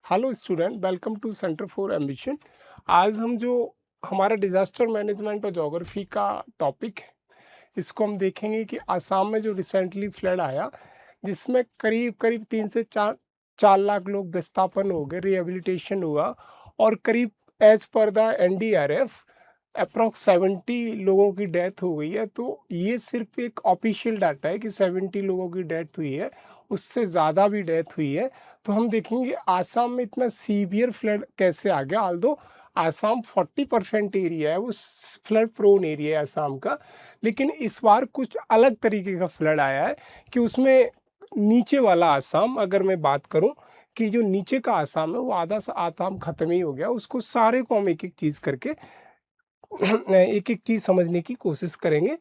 Hello student, welcome to centre for ambition. आज हम जो हमारा डिजास्टर मैनेजमेंट और ज्योग्राफी का टॉपिक है, इसको हम देखेंगे कि असम में जो रिसेंटली फ्लड आया, जिसमें करीब करीब 3 से 4 लाख लोग विस्थापन हो गए, रिहेबिलिटेशन हुआ और करीब as per the NDRF approx 70 लोगों की डेथ हो गई है। तो ये सिर्फ एक ऑफिशियल डाटा है कि 70 लोगों की डेथ हुई है, उससे ज़्यादा भी डेथ हुई है। तो हम देखेंगे आसाम में इतना सीवियर फ्लड कैसे आ गया। ऑल्दो आसाम 40% एरिया है, वो फ्लड प्रोन एरिया है आसाम का, लेकिन इस बार कुछ अलग तरीके का फ्लड आया है कि उसमें नीचे वाला आसाम, अगर मैं बात करूं कि जो नीचे का आसाम है वो आधा सा आसाम खत्म ही हो गया। उसको सारे को हम एक एक चीज़ करके एक एक चीज़ समझने की कोशिश करेंगे।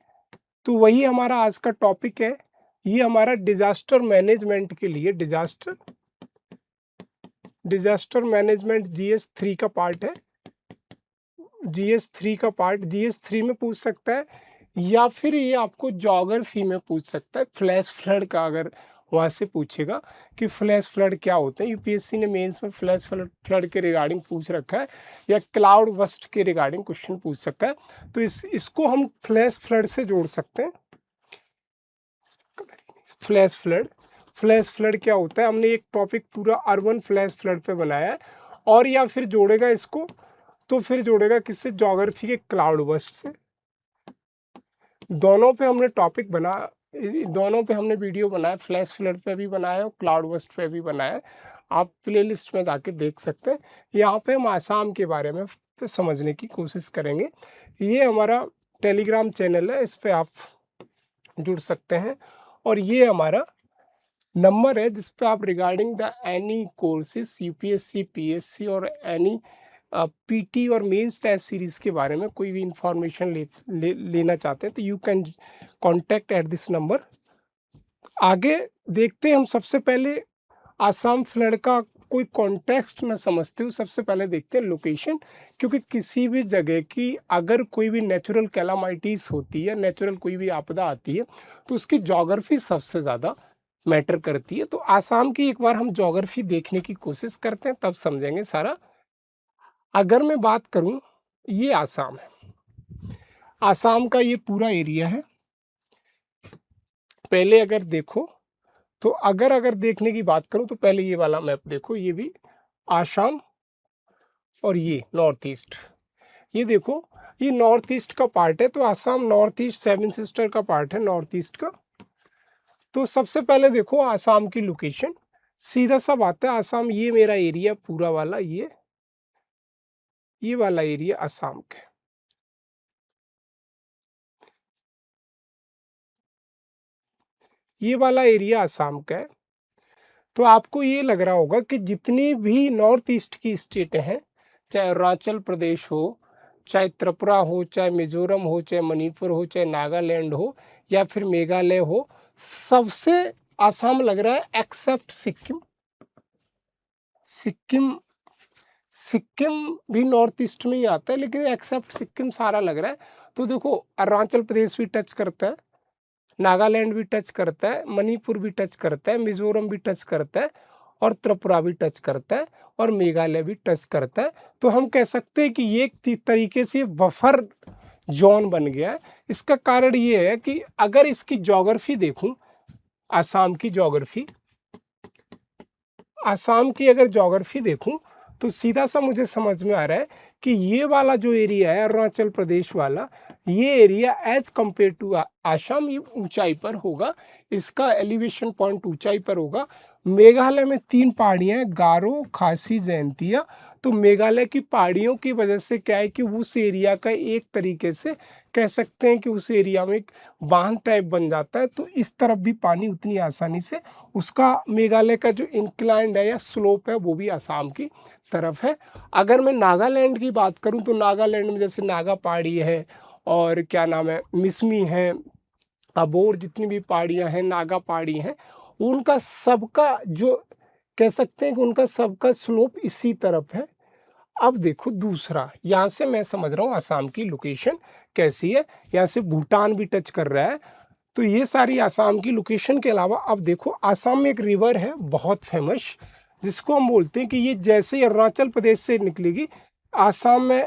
तो वही हमारा आज का टॉपिक है। ये हमारा डिजास्टर मैनेजमेंट के लिए डिजास्टर मैनेजमेंट जीएस 3 का पार्ट है। जीएस 3 का पार्ट जीएस 3 में पूछ सकता है, या फिर ये आपको ज्योग्राफी में पूछ सकता है। फ्लैश फ्लड का अगर वहाँ से पूछेगा कि फ्लैश फ्लड क्या होते हैं, यूपीएससी ने मेंस में फ्लैश फ्लड के रिगार्डिंग पूछ रखा है, या क्लाउड बस्ट के रिगार्डिंग क्वेश्चन पूछ सकता है। तो इसको हम फ्लैश फ्लड से जोड़ सकते हैं। फ्लैश फ्लड क्या होता है, हमने एक टॉपिक पूरा अर्बन फ्लैश फ्लड पे बनाया है। और या फिर जोड़ेगा इसको, तो फिर जोड़ेगा किससे, ज्योग्राफी के क्लाउड बस्ट से। दोनों पे हमने टॉपिक बना, दोनों पे हमने वीडियो बनाया, फ्लैश फ्लड पे भी बनाया और क्लाउड बस्ट पे भी बनाया। आप प्लेलिस्ट में जाके देख सकते हैं। यहाँ पे हम आसाम के बारे में समझने की कोशिश करेंगे। ये हमारा टेलीग्राम चैनल है, इस पे आप जुड़ सकते हैं। और ये हमारा नंबर है जिस पे आप regarding the any courses UPSC PSC और एनी पीटी और मेंस टेस्ट सीरीज के बारे में कोई भी इंफॉर्मेशन लेना चाहते हैं तो you can contact at this number. आगे देखते हैं हम। सबसे पहले आसाम फ्लड का कोई कॉन्टेक्स्ट में समझते हो, सबसे पहले देखते हैं लोकेशन। क्योंकि किसी भी जगह की अगर कोई भी नेचुरल कैलामिटीज होती है, नेचुरल कोई भी आपदा आती है, तो उसकी ज्योग्राफी सबसे ज़्यादा मैटर करती है। तो आसाम की एक बार हम ज्योग्राफी देखने की कोशिश करते हैं, तब समझेंगे सारा। अगर मैं बात करूं, ये आसाम है, आसाम का ये पूरा एरिया है। पहले अगर देखो तो अगर देखने की बात करूं तो पहले ये वाला मैप देखो, ये भी आसाम और ये नॉर्थ ईस्ट। ये देखो, ये नॉर्थ ईस्ट का पार्ट है, तो आसाम नॉर्थ ईस्ट 7 सिस्टर का पार्ट है नॉर्थ ईस्ट का। तो सबसे पहले देखो आसाम की लोकेशन, सीधा सा बात है। आसाम ये मेरा एरिया पूरा वाला, ये वाला एरिया आसाम का है। ये वाला एरिया आसाम का है। तो आपको ये लग रहा होगा कि जितनी भी नॉर्थ ईस्ट की स्टेटें हैं, चाहे अरुणाचल प्रदेश हो, चाहे त्रिपुरा हो, चाहे मिजोरम हो, चाहे मणिपुर हो, चाहे नागालैंड हो, या फिर मेघालय हो, सबसे आसाम लग रहा है एक्सेप्ट सिक्किम। सिक्किम सिक्किम भी नॉर्थ ईस्ट में ही आता है, लेकिन एक्सेप्ट सिक्किम सारा लग रहा है। तो देखो, अरुणाचल प्रदेश भी टच करता है, नागालैंड भी टच करता है, मणिपुर भी टच करता है, मिजोरम भी टच करता है, और त्रिपुरा भी टच करता है, और मेघालय भी टच करता है। तो हम कह सकते हैं कि ये एक तरीके से बफर जोन बन गया है। इसका कारण ये है कि अगर इसकी ज्योग्राफी देखूं, आसाम की ज्योग्राफी, आसाम की अगर ज्योग्राफी देखूं, तो सीधा सा मुझे समझ में आ रहा है कि ये वाला जो एरिया है अरुणाचल प्रदेश वाला, ये area as compare to Assam ये ऊंचाई पर होगा, इसका एलिवेशन पॉइंट ऊंचाई पर होगा। मेघालय में 3 पहाड़ियां हैं, गारो, खासी, जयंतिया। तो मेघालय की पहाड़ियों की वजह से क्या है कि उस एरिया का एक तरीके से कह सकते हैं कि उस एरिया में एक बांध टाइप बन जाता है। तो इस तरफ भी पानी उतनी आसानी से, उसका मेघालय का जो इंक्लाइंड है या स्लोप है वो भी आसाम की तरफ है। अगर मैं नागालैंड की बात करूं तो नागालैंड में जैसे नागा पहाड़ी है, और क्या नाम है, मिसमी है, अबोर, जितनी भी पहाड़ियां हैं, नागा पहाड़ी हैं, उनका सबका जो कह सकते हैं कि उनका सबका स्लोप इसी तरफ है। अब देखो दूसरा, यहाँ से मैं समझ रहा हूँ आसाम की लोकेशन कैसी है। यहाँ से भूटान भी टच कर रहा है। तो ये सारी आसाम की लोकेशन के अलावा अब देखो, आसाम में एक रिवर है बहुत फेमस, जिसको हम बोलते हैं कि ये जैसे ही अरुणाचल प्रदेश से निकलेगी, आसाम में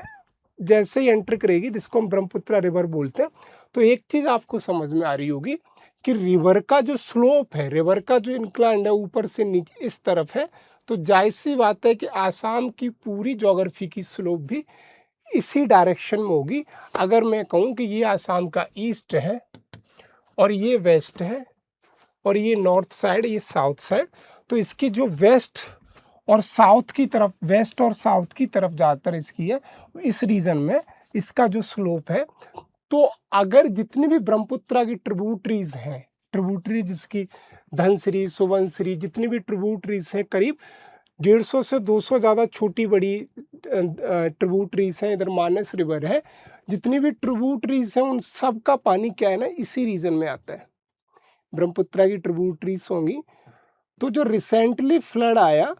जैसे ही एंटर करेगी, जिसको हम ब्रह्मपुत्र रिवर बोलते हैं। तो एक चीज़ आपको समझ में आ रही होगी कि रिवर का जो स्लोप है, रिवर का जो इंक्लाइन है ऊपर से नीचे इस तरफ है, तो जाहिर सी बात है कि आसाम की पूरी ज्योग्राफी की स्लोप भी इसी डायरेक्शन में होगी। अगर मैं कहूँ कि ये आसाम का ईस्ट है और ये वेस्ट है और ये नॉर्थ साइड, ये साउथ साइड, तो इसकी जो वेस्ट और साउथ की तरफ, वेस्ट और साउथ की तरफ ज़्यादातर इसकी है, इस रीजन में इसका जो स्लोप है। तो अगर जितनी भी ब्रह्मपुत्रा की ट्रिब्यूटरीज हैं, ट्रिब्यूटरी जिसकी धनसिरी, सुबनसिरी, जितनी भी ट्रिब्यूटरीज हैं, करीब 150 से 200 ज़्यादा छोटी बड़ी ट्रिब्यूटरीज हैं, इधर मानस रिवर है, जितनी भी ट्रिब्यूटरीज हैं उन सब का पानी क्या है ना, इसी रीजन में आता है। ब्रह्मपुत्रा की ट्रिब्यूटरीज होंगी। तो जो रिसेंटली फ्लड आया,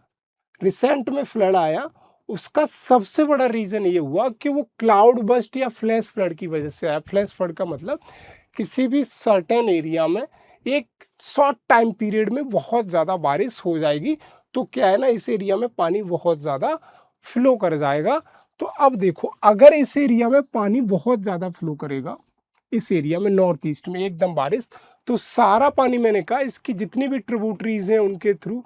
रिसेंट में फ्लड आया, उसका सबसे बड़ा रीजन ये हुआ कि वो क्लाउड बस्ट या फ्लैश फ्लड की वजह से आया। फ्लैश फ्लड का मतलब किसी भी सर्टेन एरिया में एक शॉर्ट टाइम पीरियड में बहुत ज़्यादा बारिश हो जाएगी, तो क्या है ना, इस एरिया में पानी बहुत ज़्यादा फ्लो कर जाएगा। तो अब देखो, अगर इस एरिया में पानी बहुत ज़्यादा फ्लो करेगा, इस एरिया में नॉर्थ ईस्ट में एकदम बारिश, तो सारा पानी, मैंने कहा इसकी जितनी भी ट्रिब्यूटरीज हैं उनके थ्रू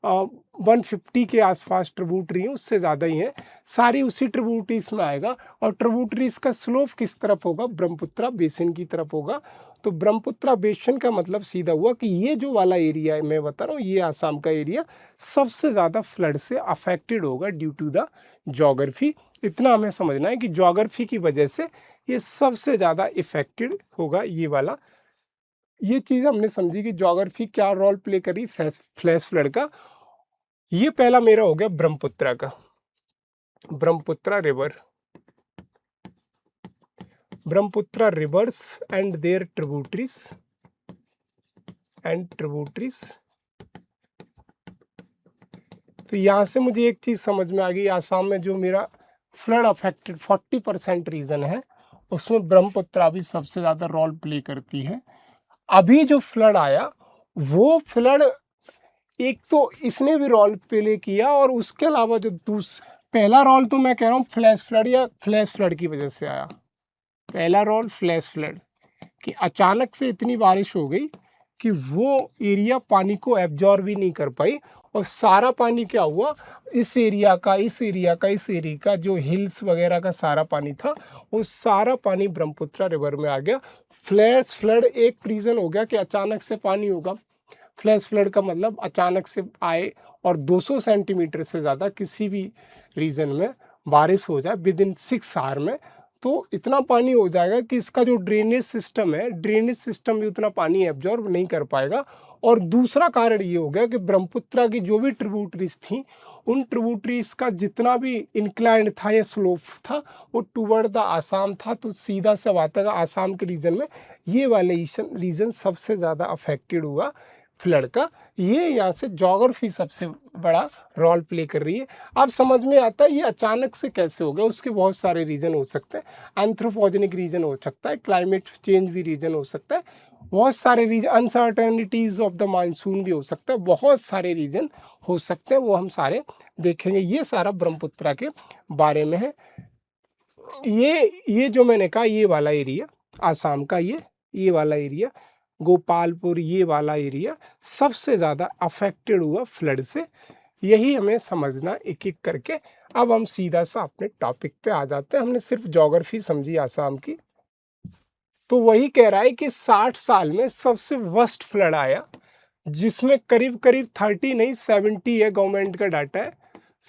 150 के आसपास ट्रिब्यूटरी हैं, उससे ज़्यादा ही हैं, सारी उसी ट्रिब्यूटरीज में आएगा। और ट्रिब्यूटरीज का स्लोप किस तरफ होगा? ब्रह्मपुत्रा बेसिन की तरफ होगा। तो ब्रह्मपुत्रा बेसिन का मतलब सीधा हुआ कि ये जो वाला एरिया है, मैं बता रहा हूँ, ये आसाम का एरिया सबसे ज़्यादा फ्लड से अफेक्टेड होगा ड्यू टू द जोग्राफी। इतना हमें समझना है कि जोग्राफी की वजह से ये सबसे ज़्यादा इफेक्टेड होगा ये वाला। ये चीज़ हमने समझी कि ज्योग्राफी क्या रोल प्ले करी फ्लैश फ्लड का। ये पहला मेरा हो गया ब्रह्मपुत्रा का, Brahmaputra river, Brahmaputra rivers and their tributaries and tributaries. तो यहाँ से मुझे एक चीज़ समझ में आ गई, आसाम में जो मेरा फ्लड अफेक्टेड 40% रीजन है, उसमें ब्रह्मपुत्रा भी सबसे ज़्यादा रोल प्ले करती है। अभी जो फ्लड आया, वो फ्लड एक तो इसने भी रोल प्ले किया, और उसके अलावा जो पहला रोल तो मैं कह रहा हूँ फ्लैश फ्लड या फ्लैश फ्लड की वजह से आया। पहला रोल फ्लैश फ्लड, कि अचानक से इतनी बारिश हो गई कि वो एरिया पानी को एब्जॉर्ब भी नहीं कर पाई, और सारा पानी क्या हुआ, इस एरिया का, इस एरिया का, इस एरिया का जो हिल्स वगैरह का सारा पानी था, वो सारा पानी ब्रह्मपुत्रा रिवर में आ गया। फ्लैश फ्लड एक रीज़न हो गया कि अचानक से पानी होगा। फ्लैश फ्लड का मतलब अचानक से आए और 200 सेंटीमीटर से ज़्यादा किसी भी रीजन में बारिश हो जाए विद इन 6 आवर में, तो इतना पानी हो जाएगा कि इसका जो ड्रेनेज सिस्टम है, ड्रेनेज सिस्टम भी उतना पानी एब्जॉर्ब नहीं कर पाएगा। और दूसरा कारण ये हो गया कि ब्रह्मपुत्रा की जो भी ट्रिब्यूटरीज थी, उन ट्रिब्यूटरीज का जितना भी इंक्लाइंड था या स्लोप था, वो टूवर्ड द आसाम था। तो सीधा सा बात है, आसाम के रीजन में ये वाले रीजन सबसे ज़्यादा अफेक्टेड हुआ फ्लड का। ये यहाँ से ज्योग्राफी सबसे बड़ा रोल प्ले कर रही है। अब समझ में आता है ये अचानक से कैसे हो गया। उसके बहुत सारे रीज़न हो सकते हैं, एंथ्रोपोजेनिक रीज़न हो सकता है, क्लाइमेट चेंज भी रीज़न हो सकता है, बहुत सारे region, uncertainties of the monsoon भी हो सकता है, बहुत सारे रीज़न हो सकते हैं, वो हम सारे देखेंगे। ये सारा ब्रह्मपुत्रा के बारे में है। ये जो मैंने कहा, ये वाला एरिया आसाम का, ये वाला एरिया गोपालपुर, ये वाला एरिया सबसे ज़्यादा अफेक्टेड हुआ फ्लड से। यही हमें समझना एक एक करके। अब हम सीधा सा अपने टॉपिक पे आ जाते हैं। हमने सिर्फ ज्योग्राफी समझी आसाम की, तो वही कह रहा है कि 60 साल में सबसे वर्स्ट फ्लड आया, जिसमें करीब करीब 30 नहीं 70 है, गवर्नमेंट का डाटा है,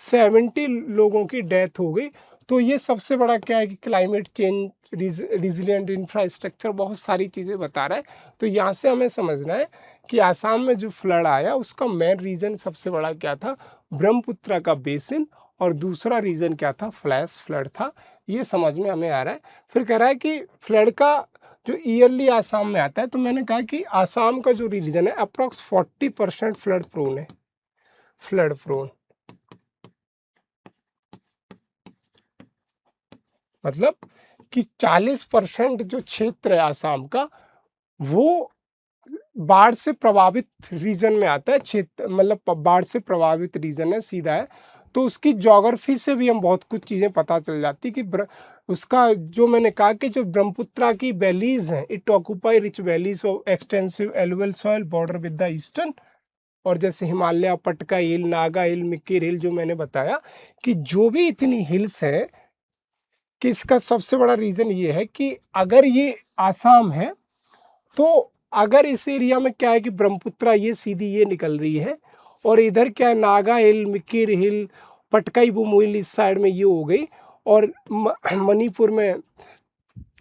70 लोगों की डेथ हो गई। तो ये सबसे बड़ा क्या है कि क्लाइमेट चेंज, रिजिलियंट इंफ्रास्ट्रक्चर, बहुत सारी चीज़ें बता रहा है। तो यहाँ से हमें समझना है कि आसाम में जो फ्लड आया उसका मेन रीज़न सबसे बड़ा क्या था, ब्रह्मपुत्रा का बेसिन, और दूसरा रीज़न क्या था, फ्लैश फ्लड था। ये समझ में हमें आ रहा है। फिर कह रहा है कि फ्लड का जो ईयरली आसाम में आता है, तो मैंने कहा कि आसाम का जो रीजन है अप्रॉक्स 40% फ्लड प्रोन है, फ्लड प्रोन मतलब कि 40% जो क्षेत्र है आसाम का, वो बाढ़ से प्रभावित रीजन में आता है, क्षेत्र मतलब बाढ़ से प्रभावित रीजन है, सीधा है। तो उसकी ज्योग्राफी से भी हम बहुत कुछ चीज़ें पता चल जाती कि उसका जो मैंने कहा कि जो ब्रह्मपुत्रा की वैलीज हैं, it occupy rich valleys of extensive alluvial soil border with the eastern, और जैसे हिमालय, पटका हिल, नागा हिल, मिक्किर हिल, जो मैंने बताया कि जो भी इतनी हिल्स है कि इसका सबसे बड़ा रीजन ये है कि अगर ये आसाम है तो अगर इस एरिया में क्या है कि ब्रह्मपुत्रा ये सीधी ये निकल रही है, और इधर क्या है नागा हिल, मिकिर हिल, पटकाई बुम हिल इस साइड में ये हो गई, और मणिपुर में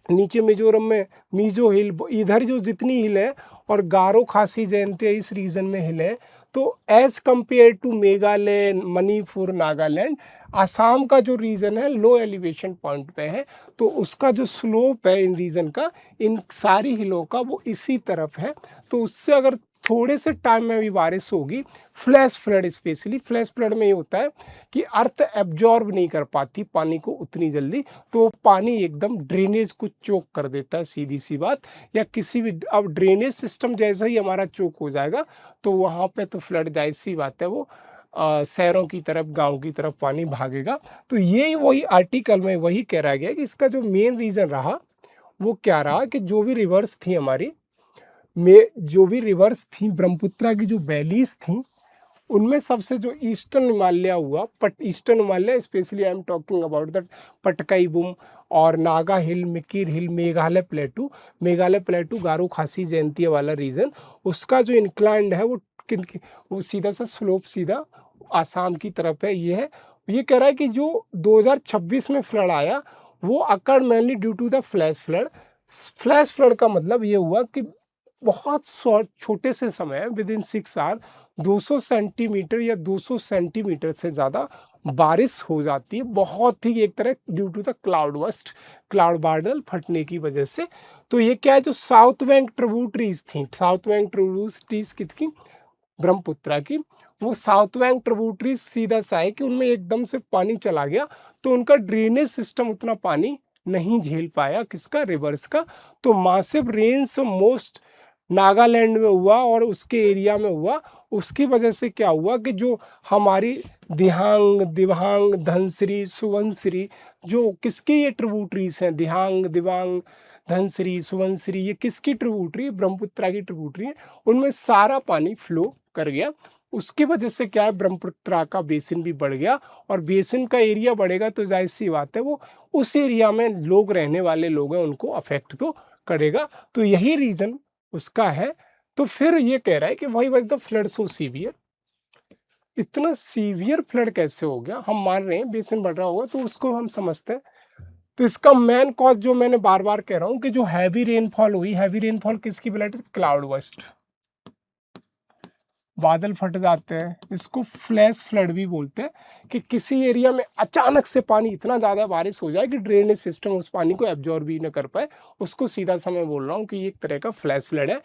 नीचे मिजोरम में मिजो हिल, इधर जो जितनी हिल है, और गारो खासी जयंती इस रीजन में हिल है। तो as compare to Meghalaya, Manipur, Nagaland, Assam का जो रीजन है लो एलिवेशन पॉइंट पे है, तो उसका जो स्लोप है इन रीजन का, इन सारी हिलों का, वो इसी तरफ है। तो उससे अगर थोड़े से टाइम में भी बारिश होगी, flash flood, specially flash flood में ये होता है कि अर्थ एब्जॉर्ब नहीं कर पाती पानी को उतनी जल्दी, तो पानी एकदम ड्रेनेज को चोक कर देता है, सीधी सी बात। या किसी भी, अब ड्रेनेज सिस्टम जैसा ही हमारा चोक हो जाएगा तो वहाँ पे तो फ्लड, जाहिर सी बात है, वो शहरों की तरफ, गांव की तरफ पानी भागेगा। तो ये वही आर्टिकल में वही कह रहा गया कि इसका जो मेन रीज़न रहा वो क्या रहा कि जो भी रिवर्स थी हमारी में, जो भी रिवर्स थी ब्रह्मपुत्रा की, जो वैलीज थी, उनमें सबसे जो ईस्टर्न हिमालय हुआ, eastern Himalaya especially I am talking about that Patkai Bum और नागा हिल, मिकिर हिल, मेघालय प्लेटू, गारो खासी जयंती वाला रीजन, उसका जो इंक्लाइंड है वो सीधा सा स्लोप सीधा आसाम की तरफ है। ये कह रहा है कि जो 2026 में फ्लड आया वो occur mainly due to the flash flood. Flash flood का मतलब ये हुआ कि बहुत छोटे से समय, विद इन 6 आवर 200 सेंटीमीटर या 200 सेंटीमीटर से ज़्यादा बारिश हो जाती है, बहुत ही एक तरह due to the cloud burst, cloud बादल फटने की वजह से। तो ये क्या है, जो साउथ बैंक ट्रिब्यूटरीज थी, साउथ बैंक ट्रिब्यूटरीज किसकी, ब्रह्मपुत्रा की, वो साउथ बैंक ट्रिब्यूटरीज सीधा सा है कि उनमें एकदम से पानी चला गया, तो उनका ड्रेनेज सिस्टम उतना पानी नहीं झेल पाया, किसका, रिवर्स का। तो मासिव रेन्स मोस्ट नागालैंड में हुआ और उसके एरिया में हुआ। उसकी वजह से क्या हुआ कि जो हमारी दिहांग, दिवांग, धनसिरी, सुवनसिरी, जो किसकी ये ट्रिब्यूटरीज हैं, दिहांग, दिवांग, धनसिरी, सुवनसिरी, ये किसकी ट्रिब्यूटरी, ब्रह्मपुत्रा की ट्रिब्यूटरी है, उनमें सारा पानी फ्लो कर गया। उसकी वजह से क्या है, ब्रह्मपुत्रा का बेसिन भी बढ़ गया, और बेसिन का एरिया बढ़ेगा तो जाहिर सी बात है वो उस एरिया में लोग रहने वाले लोग हैं उनको अफेक्ट तो करेगा। तो यही रीजन उसका है। तो फिर ये कह रहा है कि why was the flood so severe, इतना सीवियर फ्लड कैसे हो गया। हम मान रहे हैं बेसिन बढ़ रहा होगा, तो उसको हम समझते हैं। तो इसका मेन कॉज जो मैंने बार बार कह रहा हूँ कि जो हैवी रेनफॉल हुई, हैवी रेनफॉल किसकी वजह से, क्लाउड बस्ट, बादल फट जाते हैं, इसको फ्लैश फ्लड भी बोलते हैं, कि किसी एरिया में अचानक से पानी इतना ज़्यादा बारिश हो जाए कि ड्रेनेज सिस्टम उस पानी को एब्जॉर्ब भी न कर पाए, उसको सीधा सा मैं बोल रहा हूँ कि ये एक तरह का फ्लैश फ्लड है।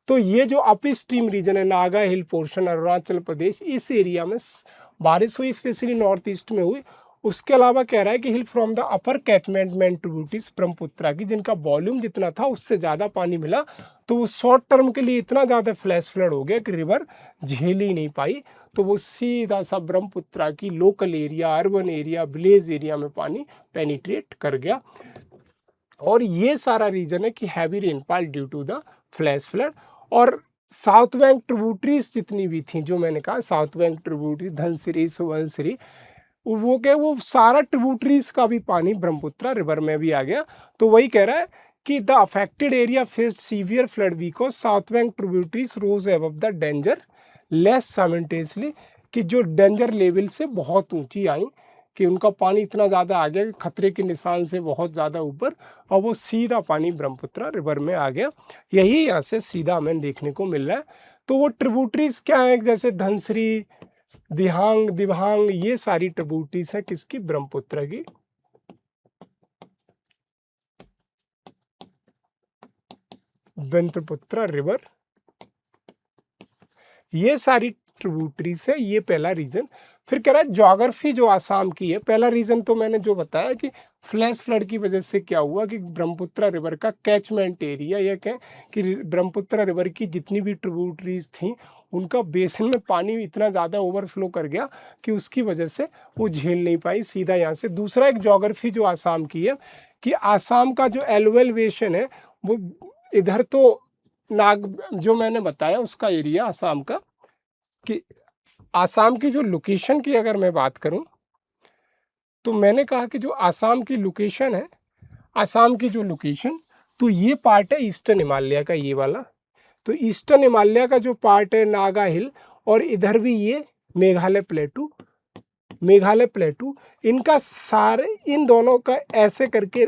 तो ये जो अप स्ट्रीम रीजन है, नागा हिल पोर्शन, अरुणाचल प्रदेश, इस एरिया में बारिश हुई, स्पेशली नॉर्थ ईस्ट में हुई। उसके अलावा कह रहा है कि hill from the upper catchment tributaries Brahmaputra की, जिनका वॉल्यूम जितना था उससे ज़्यादा पानी मिला, तो वो शॉर्ट टर्म के लिए इतना ज़्यादा फ्लैश फ्लड हो गया कि रिवर झेल ही नहीं पाई। तो वो सीधा सा ब्रह्मपुत्रा की local area, urban area, village area में पानी पेनिट्रेट कर गया। और ये सारा रीजन है कि heavy rainfall due to the flash flood. और साउथ बैंक ट्रिब्यूटरीज जितनी भी थी, जो मैंने कहा south bank tributary, Dhansiri, Subansiri, वो सारा ट्रिब्यूटरीज का भी पानी ब्रह्मपुत्रा रिवर में भी आ गया। तो वही कह रहा है कि the affected area faced severe flood because south bank tributaries rose above the danger less simultaneously, कि जो डेंजर लेवल से बहुत ऊंची आई, कि उनका पानी इतना ज़्यादा आ गया कि खतरे के निशान से बहुत ज़्यादा ऊपर, और वो सीधा पानी ब्रह्मपुत्रा रिवर में आ गया। यही यहाँ से सीधा हमें देखने को मिल रहा है। तो वो ट्रिब्यूटरीज क्या है, जैसे धनसिरी, दिहांग, दिवांग, ये सारी ट्रिब्यूटरीज है किसकी, ब्रह्मपुत्र की। ब्रह्मपुत्र रिवर, ये सारी ट्रिब्यूटरीज है, ये पहला रीजन। फिर कह रहा है ज्योग्राफी जो आसाम की है, पहला रीजन तो मैंने जो बताया कि फ्लैश फ्लड की वजह से क्या हुआ कि ब्रह्मपुत्र रिवर का कैचमेंट एरिया, या कहें कि ब्रह्मपुत्र रिवर की जितनी भी ट्रिब्यूटरीज थी उनका बेसिन में पानी इतना ज़्यादा ओवरफ्लो कर गया कि उसकी वजह से वो झेल नहीं पाई सीधा यहाँ से। दूसरा एक ज्योग्राफी जो आसाम की है कि आसाम का जो एलिवेशन है वो इधर तो जो मैंने बताया उसका एरिया आसाम का, कि आसाम की जो लोकेशन की अगर मैं बात करूं तो मैंने कहा कि जो आसाम की लोकेशन है, आसाम की जो लोकेशन, तो ये पार्ट है ईस्टर्न हिमालय का, ये वाला। तो ईस्टर्न हिमालय का जो पार्ट है नागा हिल, और इधर भी ये मेघालय प्लेटू, मेघालय प्लेटू, इनका सारे इन दोनों का ऐसे करके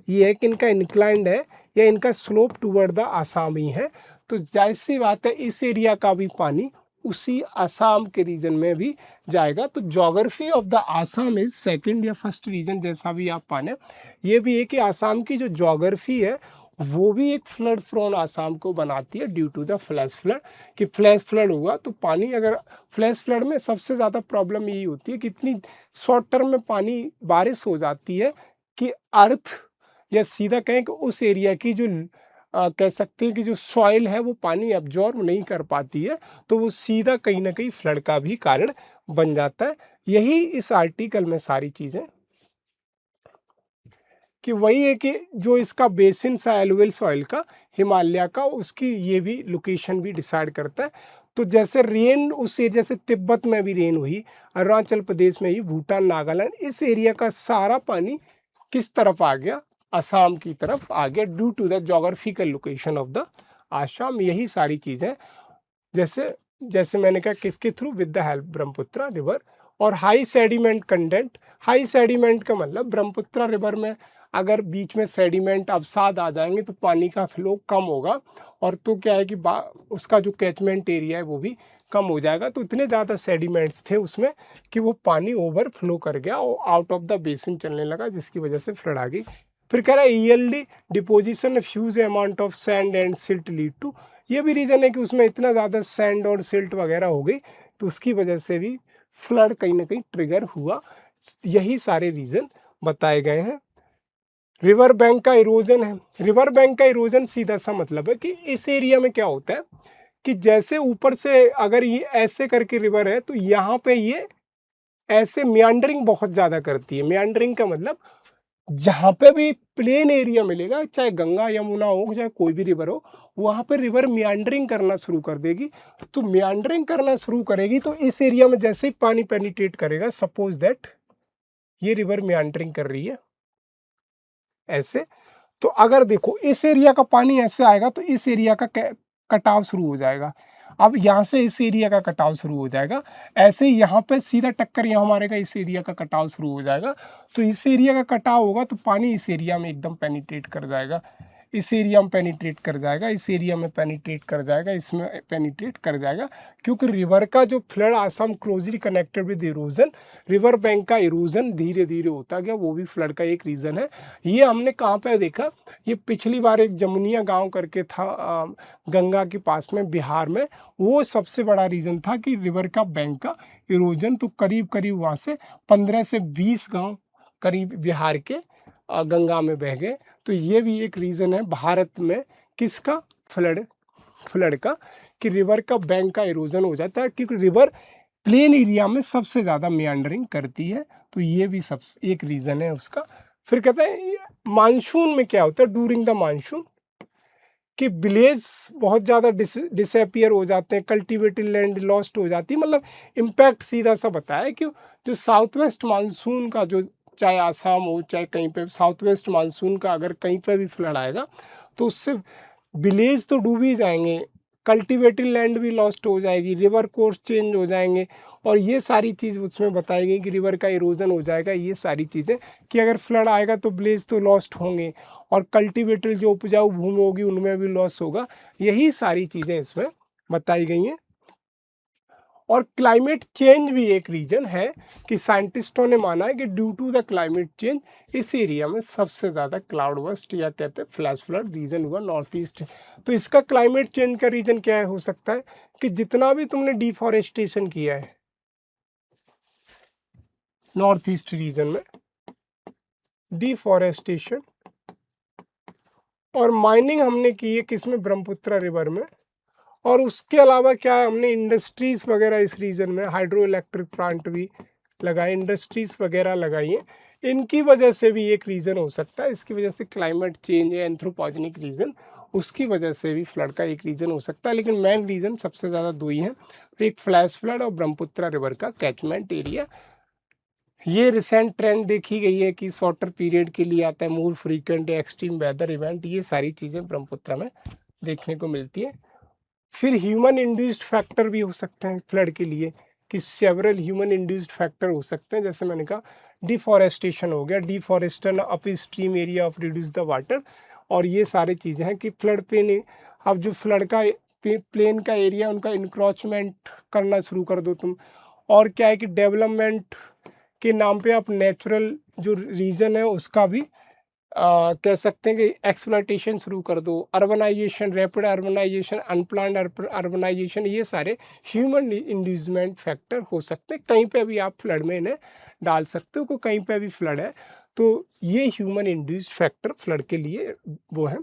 ये है कि इनका इंक्लाइंड है या इनका स्लोप टूवर्ड द आसाम ही है। तो जाहिर सी बात है इस एरिया का भी पानी उसी आसाम के रीजन में भी जाएगा। तो geography of the Assam is second या फर्स्ट रीजन, जैसा भी आप माने। ये भी है कि आसाम की जो ज्योग्राफी है वो भी एक फ्लड प्रोन आसाम को बनाती है due to the flash flood. कि फ्लैश फ्लड हुआ तो पानी, अगर फ्लैश फ्लड में सबसे ज़्यादा प्रॉब्लम यही होती है कि इतनी शॉर्ट टर्म में पानी बारिश हो जाती है कि अर्थ, या सीधा कहें कि उस एरिया की जो कह सकते हैं कि जो सॉइल है वो पानी एब्जॉर्ब नहीं कर पाती है, तो वो सीधा कहीं ना कहीं फ्लड का भी कारण बन जाता है। यही इस आर्टिकल में सारी चीज़ें, कि वही है कि जो इसका बेसिन सा एलुवियल सॉइल का हिमालय का, उसकी ये भी लोकेशन भी डिसाइड करता है। तो जैसे रेन उस एरिया से तिब्बत में भी रेन हुई, अरुणाचल प्रदेश में ही, भूटान, नागालैंड, इस एरिया का सारा पानी किस तरफ आ गया, असम की तरफ आ गया due to the geographical location of the Assam. यही सारी चीज़ें, जैसे जैसे मैंने कहा किसके through, with the help Brahmaputra river. और high sediment content, high sediment का मतलब ब्रह्मपुत्र रिवर में अगर बीच में सेडिमेंट अवसाद आ जाएंगे तो पानी का फ्लो कम होगा, और तो क्या है कि उसका जो कैचमेंट एरिया है वो भी कम हो जाएगा। तो इतने ज़्यादा सेडिमेंट्स थे उसमें कि वो पानी ओवरफ्लो कर गया और आउट ऑफ द बेसिन चलने लगा, जिसकी वजह से फ्लड आ गई। फिर कह रहा है early deposition of huge amount of sand and silt lead to, ये भी रीज़न है कि उसमें इतना ज़्यादा सैंड और सिल्ट वगैरह हो गई, तो उसकी वजह से भी फ्लड कहीं ना कहीं ट्रिगर हुआ। यही सारे रीज़न बताए गए हैं। रिवर बैंक का इरोजन है, रिवर बैंक का इरोजन सीधा सा मतलब है कि इस एरिया में क्या होता है कि जैसे ऊपर से अगर ये ऐसे करके रिवर है तो यहाँ पे ये ऐसे मियांडरिंग बहुत ज़्यादा करती है। मियांडरिंग का मतलब जहाँ पे भी प्लेन एरिया मिलेगा, चाहे गंगा यमुना हो चाहे कोई भी रिवर हो, वहाँ पे रिवर मियांडरिंग करना शुरू कर देगी। तो मियांडरिंग करना शुरू करेगी तो इस एरिया में जैसे ही पानी पेनिट्रेट करेगा, सपोज दैट ये रिवर मियांडरिंग कर रही है ऐसे, तो अगर देखो इस एरिया का पानी ऐसे आएगा तो इस एरिया का कटाव शुरू हो जाएगा। अब यहाँ से इस एरिया का कटाव शुरू हो जाएगा, ऐसे ही यहाँ पे सीधा टक्कर यहाँ मारेगा, इस एरिया का कटाव शुरू हो जाएगा। तो इस एरिया का कटाव होगा तो पानी इस एरिया में एकदम पेनिट्रेट कर जाएगा, इस एरिया में पेनिट्रेट कर जाएगा, इस एरिया में पेनिट्रेट कर जाएगा, इसमें पेनिट्रेट कर जाएगा। क्योंकि रिवर का जो flood Assam closely connected with erosion, river bank का इरोजन धीरे धीरे होता गया, वो भी फ्लड का एक रीज़न है। ये हमने कहाँ पे देखा, ये पिछली बार एक जमुनिया गांव करके था गंगा के पास में बिहार में, वो सबसे बड़ा रीज़न था कि रिवर का बैंक का इरोजन। तो करीब करीब वहाँ से 15 से 20 गांव करीब बिहार के गंगा में बह गए। तो ये भी एक रीज़न है भारत में किसका, फ्लड फ्लड का, कि रिवर का बैंक का इरोजन हो जाता है, क्योंकि रिवर प्लेन एरिया में सबसे ज़्यादा मियांडरिंग करती है। तो ये भी सब एक रीज़न है उसका। फिर कहते हैं मानसून में क्या होता है, ड्यूरिंग द मानसून कि विलेज बहुत ज़्यादा डिसअपियर हो जाते हैं, कल्टिवेटेड लैंड लॉस्ट हो जाती है। मतलब इम्पैक्ट सीधा सा बताया कि जो साउथ वेस्ट मानसून का, जो चाहे आसाम हो चाहे कहीं पे, साउथ वेस्ट मानसून का अगर कहीं पे भी फ्लड आएगा तो उससे विलेज तो डूब ही जाएंगे, कल्टिवेटेड लैंड भी लॉस्ट हो जाएगी, रिवर कोर्स चेंज हो जाएंगे, और ये सारी चीज़ उसमें बताई गई कि रिवर का इरोजन हो जाएगा। ये सारी चीज़ें कि अगर फ्लड आएगा तो विलेज तो लॉस्ट होंगे, और कल्टिवेटेड जो उपजाऊ भूमि होगी उनमें भी लॉस होगा। यही सारी चीज़ें इसमें बताई गई हैं। और क्लाइमेट चेंज भी एक रीजन है कि साइंटिस्टों ने माना है कि due to the climate change इस एरिया में सबसे ज़्यादा क्लाउड बस्ट या कहते हैं फ्लैश फ्लड रीजन हुआ नॉर्थ ईस्ट। तो इसका क्लाइमेट चेंज का रीजन क्या है, हो सकता है कि जितना भी तुमने डिफॉरेस्टेशन किया है नॉर्थ ईस्ट रीजन में, डिफॉरेस्टेशन और माइनिंग हमने की है किसमें, ब्रह्मपुत्र रिवर में। और उसके अलावा क्या है, हमने इंडस्ट्रीज वगैरह इस रीजन में, हाइड्रो इलेक्ट्रिक प्लांट भी लगाए, इंडस्ट्रीज वगैरह लगाई हैं। इनकी वजह से भी एक रीज़न हो सकता है, इसकी वजह से क्लाइमेट चेंज है, एंथ्रोपोजेनिक रीज़न, उसकी वजह से भी फ्लड का एक रीज़न हो सकता है। लेकिन मेन रीज़न सबसे ज़्यादा दो ही हैं, एक फ्लैश फ्लड और ब्रह्मपुत्र रिवर का कैचमेंट एरिया। ये रिसेंट ट्रेंड देखी गई है कि शॉर्टर पीरियड के लिए आता है, more frequent extreme weather event, ये सारी चीज़ें ब्रह्मपुत्र में देखने को मिलती है। फिर ह्यूमन इंड्यूस्ड फैक्टर भी हो सकते हैं फ्लड के लिए, कि सेवरल ह्यूमन इंड्यूस्ड फैक्टर हो सकते हैं। जैसे मैंने कहा डिफॉरेस्टेशन हो गया, deforestation up stream area of reduce the water, और ये सारी चीज़ें हैं कि फ्लड प्लेन, अब जो फ्लड का प्लेन का एरिया उनका इंक्रोचमेंट करना शुरू कर दो तुम। और क्या है कि डेवलपमेंट के नाम पे आप नेचुरल जो रीजन है उसका भी कह सकते हैं कि एक्सप्लॉयटेशन शुरू कर दो, urbanization, rapid urbanization, unplanned urbanization, ये सारे ह्यूमन इंड्यूसमेंट फैक्टर हो सकते हैं। कहीं पे भी आप फ्लड में इन्हें डाल सकते हो, को कहीं पे भी फ्लड है तो ये ह्यूमन इंड्यूस्ड फैक्टर फ्लड के लिए वो है।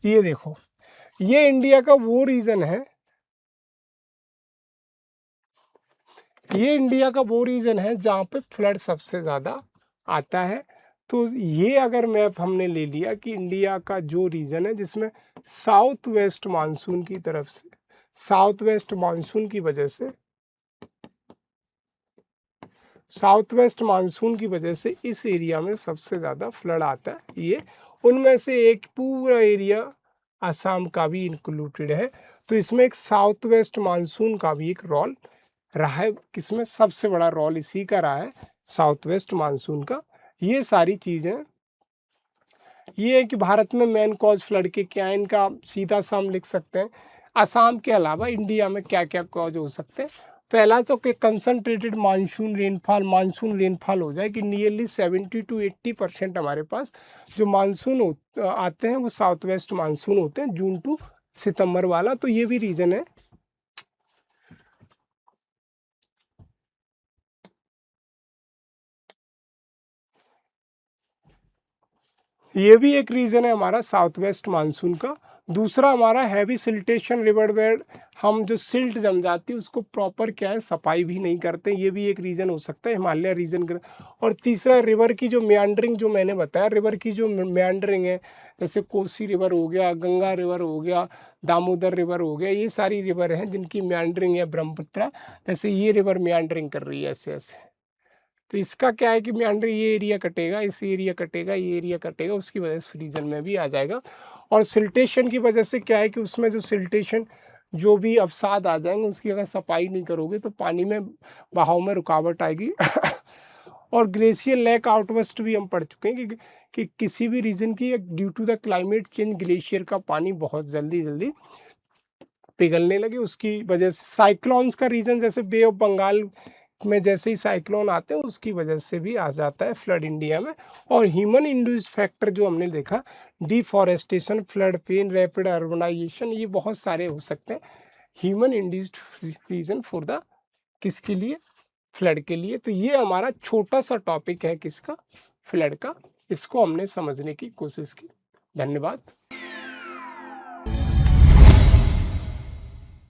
ये देखो, ये इंडिया का वो रीजन है, ये इंडिया का वो रीजन है जहाँ पे फ्लड सबसे ज़्यादा आता है। तो ये अगर मैप हमने ले लिया कि इंडिया का जो रीजन है जिसमें साउथ वेस्ट मानसून की तरफ से, साउथ वेस्ट मानसून की वजह से, साउथ वेस्ट मानसून की वजह से इस एरिया में सबसे ज़्यादा फ्लड आता है। ये उनमें से एक पूरा एरिया असम का भी इंक्लूडेड है। तो इसमें एक साउथ वेस्ट मानसून का भी एक रोल रहा है, किसमें सबसे बड़ा रोल इसी का रहा है, साउथ वेस्ट मानसून का। ये सारी चीज़ें, ये है कि भारत में मेन कॉज फ्लड के क्या है, इनका सीधा सा हम लिख सकते हैं। असम के अलावा इंडिया में क्या क्या कॉज हो सकते हैं। पहला तो कि कंसनट्रेटेड मानसून रेनफॉल हो जाए कि नियरली 70 to 80% हमारे पास जो मानसून आते हैं वो साउथ वेस्ट मानसून होते हैं, जून टू सितंबर वाला। तो ये भी रीज़न है। ये भी एक रीज़न है हमारा साउथ वेस्ट मानसून का। दूसरा हमारा हैवी सिल्टेशन रिवर बेड, हम जो सिल्ट जम जाती है उसको प्रॉपर क्या है सफाई भी नहीं करते, ये भी एक रीज़न हो सकता है, हिमालय रीजन। और तीसरा रिवर की जो मेंडरिंग, जो मैंने बताया रिवर की जो मेंडरिंग है, जैसे कोसी रिवर हो गया, गंगा रिवर हो गया, दामोदर रिवर हो गया, ये सारी रिवर हैं जिनकी मेंडरिंग है, ब्रह्मपुत्र जैसे ये रिवर मेंडरिंग कर रही है ऐसे ऐसे। तो इसका क्या है कि मेंडर, ये एरिया कटेगा, इस एरिया कटेगा, ये एरिया कटेगा, उसकी वजह से रीजन में भी आ जाएगा। और सिल्टेशन की वजह से क्या है कि उसमें जो सिल्टेशन जो भी अवसाद आ जाएंगे उसकी अगर सफाई नहीं करोगे तो पानी में बहाव में रुकावट आएगी। और ग्लेशियर लैक आउटबस्ट भी हम पढ़ चुके हैं कि किसी भी रीजन की due to the climate change glacier का पानी बहुत जल्दी जल्दी पिघलने लगे, उसकी वजह से साइक्लोन्स का रीजन, जैसे बे ऑफ बंगाल में जैसे ही साइक्लोन आते हैं उसकी वजह से भी आ जाता है फ्लड इंडिया में। और ह्यूमन इंड्यूस्ड फैक्टर जो हमने देखा, deforestation, flood plain, rapid urbanization, ये बहुत सारे हो सकते हैं human induced reason for the, किसके लिए, फ्लड के लिए। तो ये हमारा छोटा सा टॉपिक है किसका, फ्लड का, इसको हमने समझने की कोशिश की। धन्यवाद।